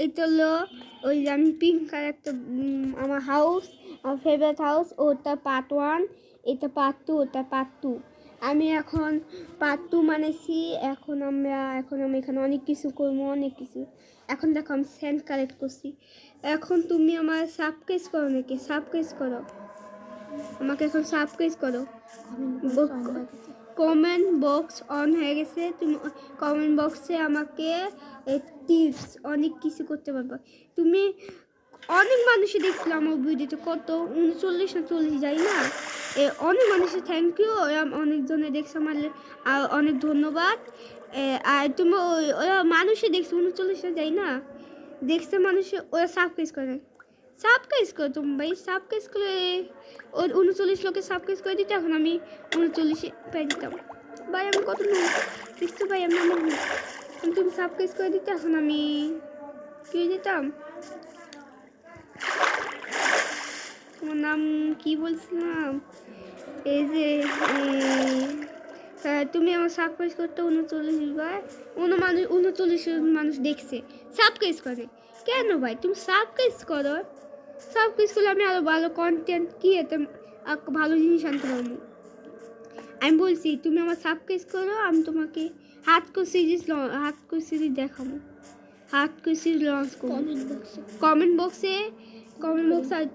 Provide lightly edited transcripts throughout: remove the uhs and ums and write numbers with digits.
এটা হলো ওই যে আমি পিঙ্ক কালার একটা আমার হাউস, আমার ফেভারিট হাউস, ওটা পার্ট 1, এটা পার্ট 2, ওটা পার্ট 2। আমি এখন পার্ট 2 মানেছি। এখন আমি এখানে অনেক কিছু করবো, অনেক কিছু। এখন দেখো আমি স্যান্ড কালেক্ট করছি। এখন তুমি আমার সাবস্ক্রাইব করো নাকি? সাবস্ক্রাইব করো, আমাকে এখন সাবস্ক্রাইব করো। কমেন্ট বক্স অন হয়ে গেছে। তুমি কমেন্ট বক্সে আমাকে টিপস অনেক কিছু করতে পারবে। তুমি অনেক মানুষই দেখছিল আমার ভিডিওতে, কত 39 না 40 যাই না, অনেক মানুষের থ্যাংক ইউ। অনেকজনে দেখছে আমার, অনেক ধন্যবাদ। আর তুমি ওরা মানুষই দেখছে 39 না যাই না, দেখছে মানুষে, ওরা সাবস্ক্রাইব করে। সাবস্ক্রাইব করো তুমি ভাই, সাবস্ক্রাইব করে ওর 39 লোকে সাবস্ক্রাইব করে দিতে। এখন আমি 39 পেয়ে দিতাম ভাই। আমি কত দেখছো ভাই, আমি তুমি সাবস্ক্রাইব করে দিতে, এখন আমি কি দিতাম। তোমার নাম কি বলছিলাম? এই যে তুমি আমার সাবস্ক্রাইব করতে 39 বার 39 মানুষ দেখছে, সাবস্ক্রাইব করে। কেন ভাই তুমি সাবস্ক্রাইব করো? সাবস্ক্রাইব করলে আমি আরো ভালো কন্টেন্ট কি এতে ভালো জিনিস আনতে পারবো। আমি বলছি তুমি আমার সাবস্ক্রাইব করো, আমি তোমাকে হার্ডকোর সিরিজ দেখাবো, হার্ডকোর সিরিজ লঞ্চ করবো। কমেন্ট বক্সে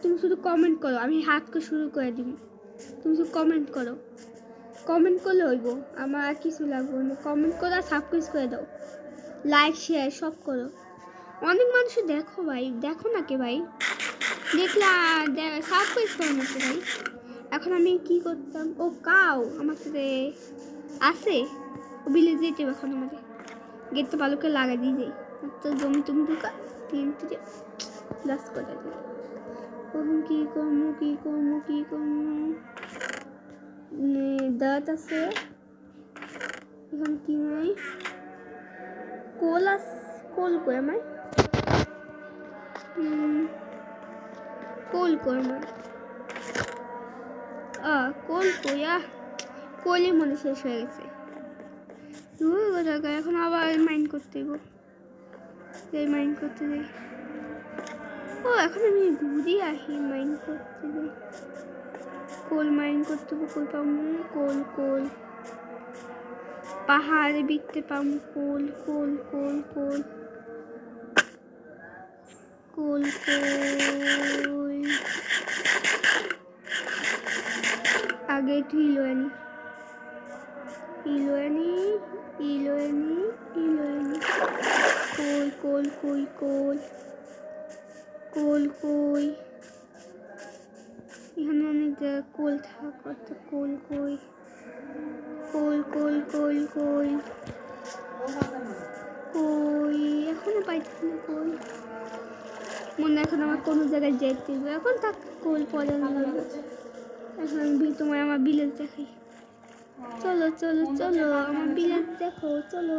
তুমি শুধু কমেন্ট করো, আমি হার্ডকোর শুরু করে দিব। তুমি শুধু কমেন্ট করো, কমেন্ট করলে হইব, আমার আর কিছু লাগবে না। কমেন্ট করো আর সাবস্ক্রাইব করে দাও, লাইক শেয়ার সব করো। অনেক মানুষ দেখো ভাই, দেখো না কে ভাই, দেখলা সাবস্ক্রাইব করো না ভাই। এখন আমি কি করতাম? ও কাউ আমার সাথে আছে, ও বিলে যেতে এখন আমাদের গেটটা ভালো করে লাগা দিয়ে যাই। তো জমি তুমি ঢুকা তিনটে লাস করে দিই। কখন কি করবো দাঁত আছে এখন, কি নাই কোল করে আমায় কোল করবো। কোলই মনে শেষ হয়ে গেছে। এখন আবার মাইন্ড করতে মাইন্ড করতে যাই। ও এখন আমি ঘুরি আসি মাইন্ড করতে যাই। কোল মাইন্ড করতে কোল পাবো, কোল পাহাড়ে বিকতে পাবো, কোল আগে একটু হিলো আনি কোল এখানে অনেক জায়গায় কোল থাকা, কোল এখনো পাইছি না কোল। মনে এখন আমার কোনো জায়গায় যেতে হবে, এখন থাক কোল পরে লাগবে। এখন তোমার আমার বিলেজ দেখাই, চলো আমার বিলেজ দেখো, চলো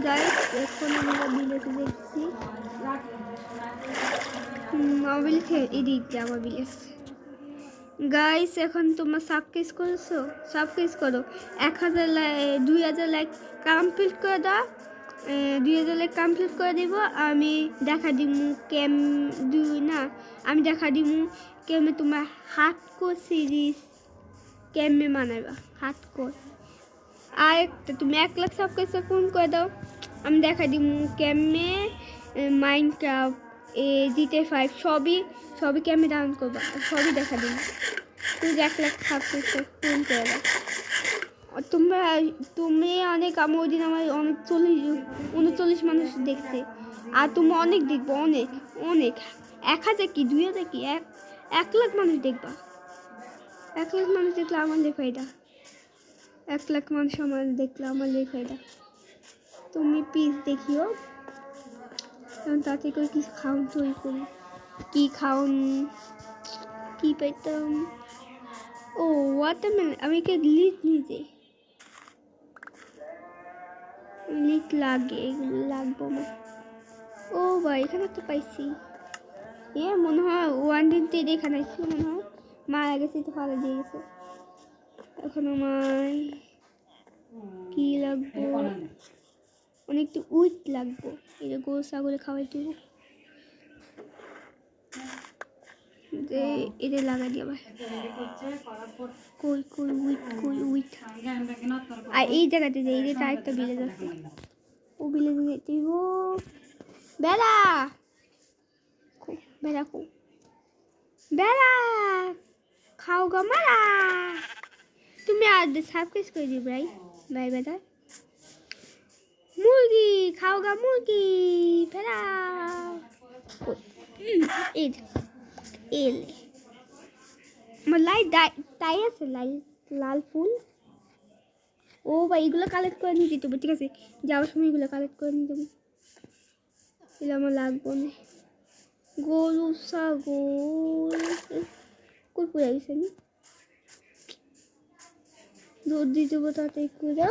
গাইস। এখন আমরা বিলেজে দেখছি, আমার বিলেজ এদিক দিয়ে আমার বিলেজ। গাইস এখন তোমরা সাবস্ক্রাইব করেছো? সাবস্ক্রাইব করো, 2000 লাইক কমপ্লিট করে দাও। 2000 লাইক কমপ্লিট করে দিব, আমি দেখা দিব আমি দেখা দিব কেমনে তোমার হার্ডকোর সিরিজ কেমনে বানাবা, হার্ডকোর। আর একটা তুমি 1 লাখ সাবস্ক্রাইব পূরণ করে দাও, আমি দেখা দিব কেমনে মাইনক্রাফট GTA 5 সবই কেমনে ডাউনলোড করবা, সবই দেখা দিব। তুমি 1 লাখ সাবস্ক্রাইব পূরণ করে দাও। তুমি অনেক, আমার ওই দিন আমার অনেক 39 মানুষ দেখছে, আর তুমি অনেক দেখবো, অনেক 1000 কি 2000 কি 1 লাখ মানুষ দেখবা। 1 লাখ মানুষ দেখলে আমার লেখাইটা, 1 লাখ মানুষ আমার দেখলে আমার লেখাইটা। তুমি প্লিজ দেখিও, কারণ তাতে করে কিছু খাওন তৈরি করি। কি খাওন কি পেতাম? ও ওয়াটারমেলন, আমি কে লিক নিতে লিক লাগে, এগুলো লাগবো আমার। ও ভাই এখানে তো পাইছি, মনে হয় 1 দিন থেকে এখানে আসছিল, মনে হয় মারা গেছে তো ভালো দিয়ে গেছে। এখন আমার কি লাগবে? অনেকটা উইট লাগবো, এটা গরু ছাগলে খাওয়াই দিব। যে এটা লাগাই দিয়ে আবার কই কই উইট কই উইট। আর এই জায়গাতে যে এই যে তার একটা ভিলেজ আছে, ও ভিলেজে যেতে দিব। বেড়া বেড়া কো বেড়া খাও গা মারা। তুমি আর সাবস্ক্রাইব করে দিও ভাই ভাই বেটা। মুরগি খাও গা মুরগি বেড়া। এই এল আমার লাইট তাই আছে, লাইট লাল ফুল। ও ভাই এগুলো কালেক্ট করে নিয়ে যেতে হবে, ঠিক আছে যাওয়ার সময় এগুলো কালেক্ট করে নিয়ে যাবো, এগুলো আমার লাগবো না। গরু ছাগল কই পড়ে গেছে, আমি দুধ দিয়ে দেবো তাতে করে।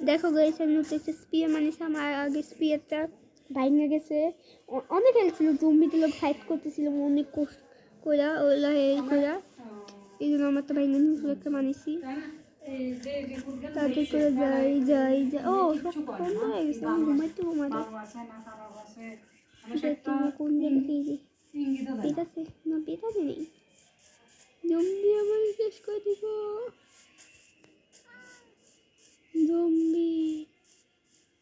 দেখো গেছে আমি নতুন একটা স্পিয়ার মানিয়েছি, আমার আগে স্পিয়ারটা ভাঙে গেছে। অনেক খেলছিল, জম্বিতে লোক ফাইট করতেছিল অনেক কইরা ওগুলো কইরা, এই জন্য আমার তো ভাঙে নিয়ে একটা মানিয়েছি। তাতে করে যাই যাই যাই। ও সব কম হয়ে গেছে, আমি ঘুমাইতে ঘুমাতে কোন জায়গায় পেট আছে না, পেট আছে নেই, জম্বি আমার শেষ করে দিব। জম্বি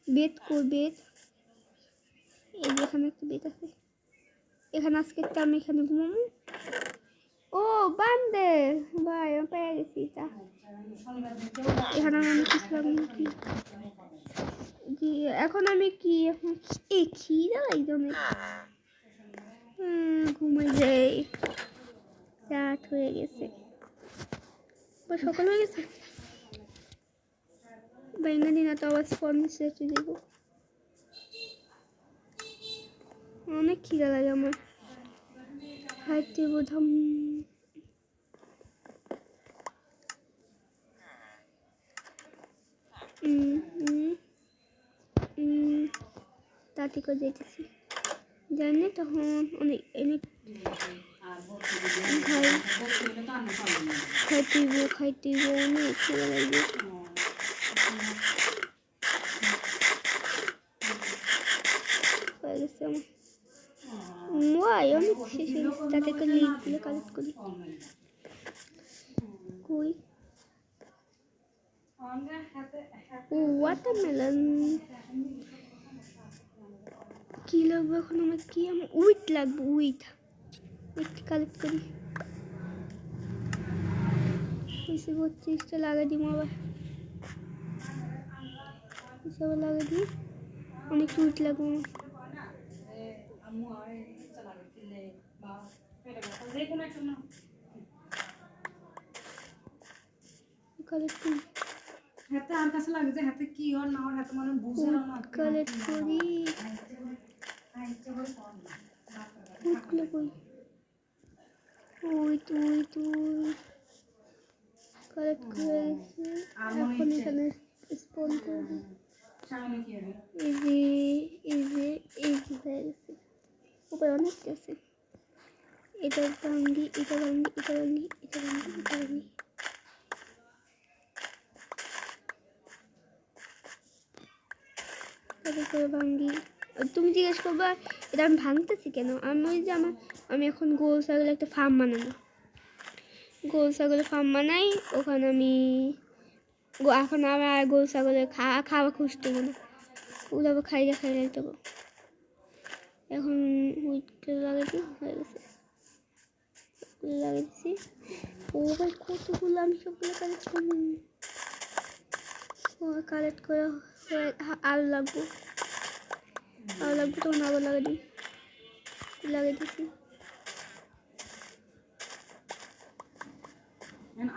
বেত কই বেত, এই যে এখানে একটা বেত আছে, এখানে আজকে আমি এখানে ঘুমাবো। ও বান্দে ভাই আমি পেয়ে গেছি এটা, এখানে আমি কিছু লাগবে কি জি। এখন আমি কি এখন এই খিদা একদম ঘুমাই যাই, রাত হয়ে গেছে বা সকাল হয়ে গেছে। বেঙ্গালি না তো আবার স্পন সেটে দেবো, অনেক খিদা লাগে আমার, খাইতে বোধাম। তাতে করে যেতেছি জানি তখন অনেক অনেক খাইতে অনেক খিদা লাগবে। হয়ে গেছে আমার অনেক শেষে, তাতে করে লিঙ্কগুলো কালেক্ট করি। কই ওয়াটারমেলন কি লাগবে এখন আমার, কি আমার উইট লাগবে, উইট কালেক্ট করি। 32টা লাগাই দিব, আবার হিসাবে লাগাই দিই, অনেক উইট লাগবে কালেক্ট করি। হাতে আর কাছে লাগে যে হাতে কি আর না হাতে মানে বুঝে না কালেক্ট করি। উঠলে কই ওই তুই কালেক্ট করে এখন এখানে স্পন করে দিই। এই যে হয়ে গেছে, উপরে অনেক আছে, এটা ভাঙ্গি এটা ভাঙ্গি এটা ভাঙ্গি এটা ভাঙ্গি এটা ভাঙ্গি। ভাঙ্গি তুমি জিজ্ঞেস করবা এটা আমি ভাঙতেছি কেন, আমি ওই যে আমি এখন গরু ছাগলের একটা ফার্ম বানাবো, গরু ছাগলের ফার্ম বানাই, ওখানে আমি এখন আমার গরু ছাগলের খাওয়া খুঁজতে না, ওগুলো আবার খাইলে দেবো। এখন উইটটা লাগাই হয়ে গেছে, লাগাইছি। ও ভাই কতগুলো আমি সবগুলো কালেক্ট করে আর লাগবো তখন আবার লাগাই দিচ্ছি।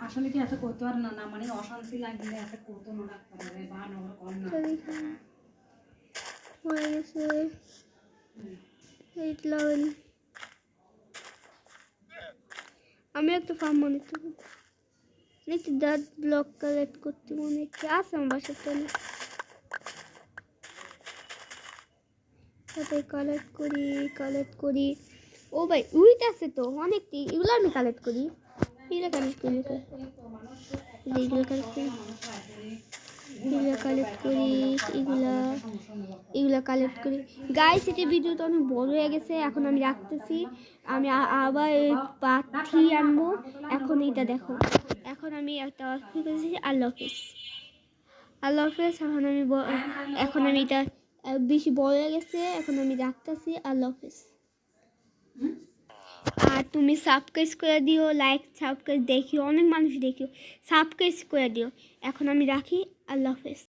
আসলে কি এত করতে পারে না, মানে অশান্তি লাগলে এত করতে না পারে বা নগর কম না হয়ে গেছে। এই লাগাই আমি একটা ফার্ম বানাতে নাকি দাঁত ব্লক কালেক্ট করতে মনে হচ্ছে আছে আমার বাসার তলে, সাথে কালেক্ট করি। ও ভাই উইট আছে তো অনেকটি, এগুলো আমি কালেক্ট করি, এগুলো কালেক্ট করি। এগুলো কালেক্ট করি এগুলা কালেক্ট করি গাইস। এটা ভিডিওটা অনেক বড় হয়ে গেছে, এখন আমি রাখতেছি। আমি আবার পাখি আনবো। এখন এটা দেখো, এখন আমি একটা করেছি। আল্লাহ হাফেজ, আল্লাহ হাফেজ। এখন আমি এটা বেশি বড় হয়ে গেছে, এখন আমি রাখতেছি। আল্লাহ হাফেজ। আর তুমি সাবস্ক্রাইব করে দিও, লাইক সাবস্ক্রাইব দেখিও, অনেক মানুষ দেখিও, সাবস্ক্রাইব করে দিও। এখন আমি রাখি। আল্লাহ হাফেজ।